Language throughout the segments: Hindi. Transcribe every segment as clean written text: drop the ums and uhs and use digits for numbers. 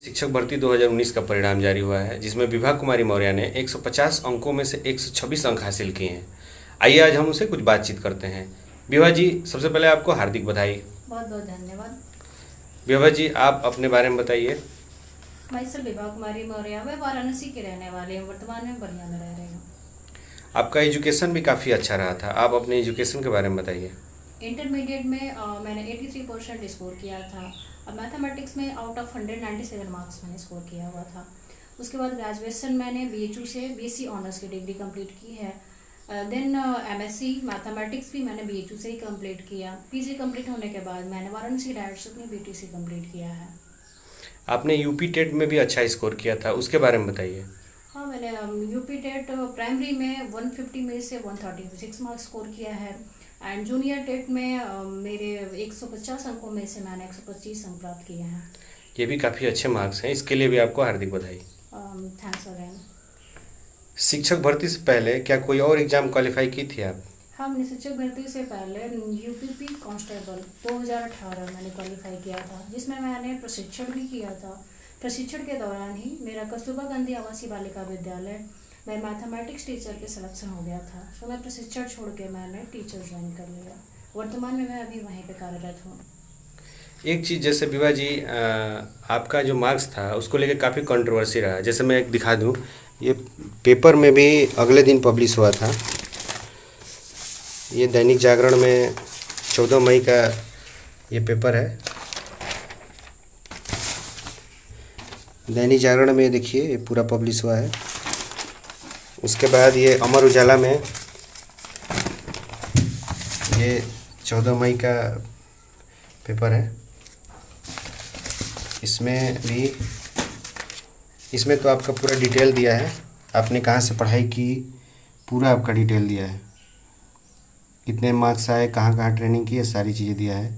शिक्षक भर्ती 2019 का परिणाम जारी हुआ है, जिसमें विभा कुमारी मौर्य ने 150 अंकों में से 126 अंक हासिल किए हैं। आइए आज हम उनसे कुछ बातचीत करते हैं। विभा जी, सबसे पहले आपको हार्दिक बधाई। बहुत बहुत धन्यवाद। विभा जी, आप अपने बारे में बताइए। मैं सर विभा कुमारी मौर्य, मैं वाराणसी के रहने वाली हूँ। वर्तमान में बलिया में रह रही हूँ। आपका एजुकेशन भी काफ़ी अच्छा रहा था, आप अपने एजुकेशन के बारे में बताइए। इंटरमीडिएट में मैंने 83% स्कोर किया था और मैथमेटिक्स में आउट ऑफ 197 मार्क्स मैंने स्कोर किया हुआ था। उसके बाद ग्रेजुएशन मैंने BHU से BSc ऑनर्स की डिग्री कंप्लीट की है। देन MSc मैथमेटिक्स भी मैंने BHU से ही कंप्लीट किया। PG कंप्लीट होने के बाद मैंने वाराणसी डायरेक्ट में BTC कंप्लीट किया है। आपने यूपी टेट में भी अच्छा स्कोर किया था, उसके बारे में बताइए। हाँ, मैंने यूपी टेट प्राइमरी में 150 में से 136 मार्क्स स्कोर किया है एंड जूनियर टेट में मेरे 150 अंकों में से मैंने 125 अंक प्राप्त किए हैं। ये भी काफ़ी अच्छे मार्क्स हैं, इसके लिए भी आपको हार्दिक बधाई। Thanks again. शिक्षक भर्ती से पहले क्या कोई और एग्ज़ाम क्वालिफाई की थी आप? हाँ, मैंने शिक्षक भर्ती से पहले UPP कांस्टेबल 2018 मैंने क्वालिफाई किया था, जिसमें मैंने प्रशिक्षण भी किया था। प्रशिक्षण के दौरान ही मेरा कस्तूरबा गांधी आवासीय बालिका विद्यालय में मैथमेटिक्स टीचर के सिलेक्शन हो गया था। तो मैं प्रशिक्षण छोड़ के मैंने टीचर ज्वाइन कर लिया। वर्तमान में मैं अभी वहीं पे कार्यरत हूँ। एक चीज़ जैसे विभा जी, आपका जो मार्क्स था उसको लेकर काफ़ी कंट्रोवर्सी रहा। जैसे मैं एक दिखा दूं, ये पेपर में भी अगले दिन पब्लिश हुआ था। ये दैनिक जागरण में 14 मई का ये पेपर है। दैनिक जागरण में देखिए, ये पूरा पब्लिश हुआ है। उसके बाद ये अमर उजाला में ये 14 मई का पेपर है। इसमें तो आपका पूरा डिटेल दिया है, आपने कहाँ से पढ़ाई की, पूरा आपका डिटेल दिया है, कितने मार्क्स आए, कहाँ कहाँ ट्रेनिंग की, ये सारी चीज़ें दिया है।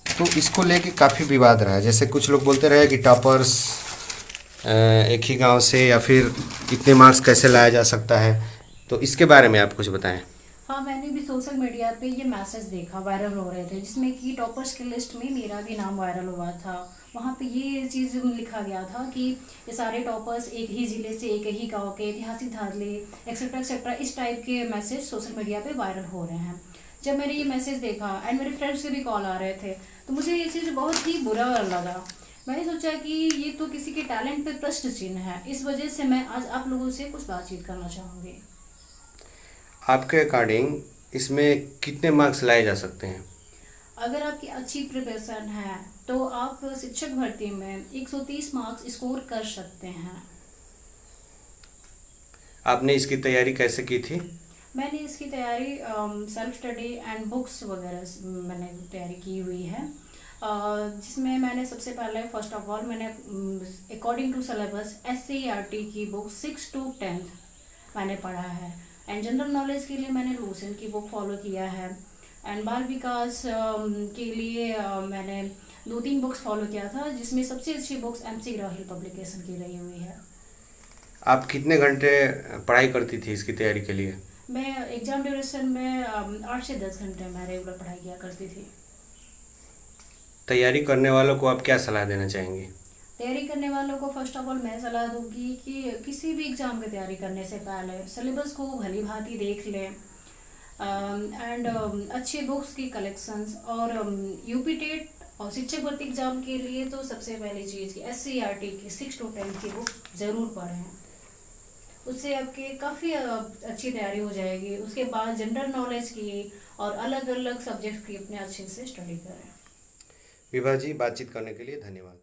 तो इसको लेके काफ़ी विवाद रहा है। जैसे कुछ लोग बोलते रहे कि टॉपर्स एक ही गांव से, या फिर इतने मार्क्स कैसे लाया जा सकता है। तो इसके बारे में आप कुछ बताएं। हाँ, मैंने भी सोशल मीडिया पे ये मैसेज देखा, वायरल हो रहे थे, जिसमें कि टॉपर्स की लिस्ट में मेरा भी नाम वायरल हुआ था। वहाँ पे ये चीज़ लिखा गया था कि ये सारे टॉपर्स एक ही ज़िले से, एक ही गांव के, ऐतिहासिक धारले एक्सेट्रा एक्सेट्रा, इस टाइप के मैसेज सोशल मीडिया पे वायरल हो रहे हैं। जब मैंने ये मैसेज देखा एंड मेरे फ्रेंड्स के भी कॉल आ रहे थे, तो मुझे ये चीज़ बहुत ही बुरा लगा। मैंने सोचा कि ये तो किसी के टैलेंट पे प्रश्न चिन्ह है। इस वजह से मैं आज आप लोगों से कुछ बातचीत करना चाहूँगी। आपके अकॉर्डिंग इसमें कितने मार्क्स लाए जा सकते हैं? अगर आपकी अच्छी प्रिपरेशन है तो आप शिक्षक भर्ती में 130 मार्क्स स्कोर कर सकते हैं। आपने इसकी तैयारी कैसे की थी? मैंने इसकी तैयारी सेल्फ स्टडी एंड बुक्स वगैरह मैंने तैयारी की हुई है, जिसमें मैंने सबसे पहले फर्स्ट ऑफ ऑल मैंने अकॉर्डिंग टू सिलेबस SCERT की बुक 6 to 10 मैंने पढ़ा है एंड जनरल नॉलेज के लिए मैंने लूसेंट की बुक फॉलो किया है एंड बाल विकास के लिए मैंने 2-3 बुक्स फॉलो किया था, जिसमें सबसे अच्छी बुक्स MC राहिल पब्लिकेशन की रही हुई है। आप कितने घंटे पढ़ाई करती थी इसकी तैयारी के लिए? मैं एग्जाम ड्यूरेशन में 8 से 10 घंटे मैं रेगुलर पढ़ाई किया करती थी। तैयारी करने वालों को आप क्या सलाह देना चाहेंगे? तैयारी करने वालों को फर्स्ट ऑफ ऑल मैं सलाह दूंगी कि किसी भी एग्ज़ाम की तैयारी करने से पहले सिलेबस को भली भांति देख लें एंड अच्छे बुक्स की कलेक्शंस और यूपी टेट और शिक्षक भर्ती एग्जाम के लिए तो सबसे पहली चीज़ की SCERT की 6 to 10 की बुक ज़रूर पढ़ें। उससे आपके काफ़ी अच्छी तैयारी हो जाएगी। उसके बाद जनरल नॉलेज की और अलग अलग सब्जेक्ट की अपने अच्छे से स्टडी करें। विभा जी, बातचीत करने के लिए धन्यवाद।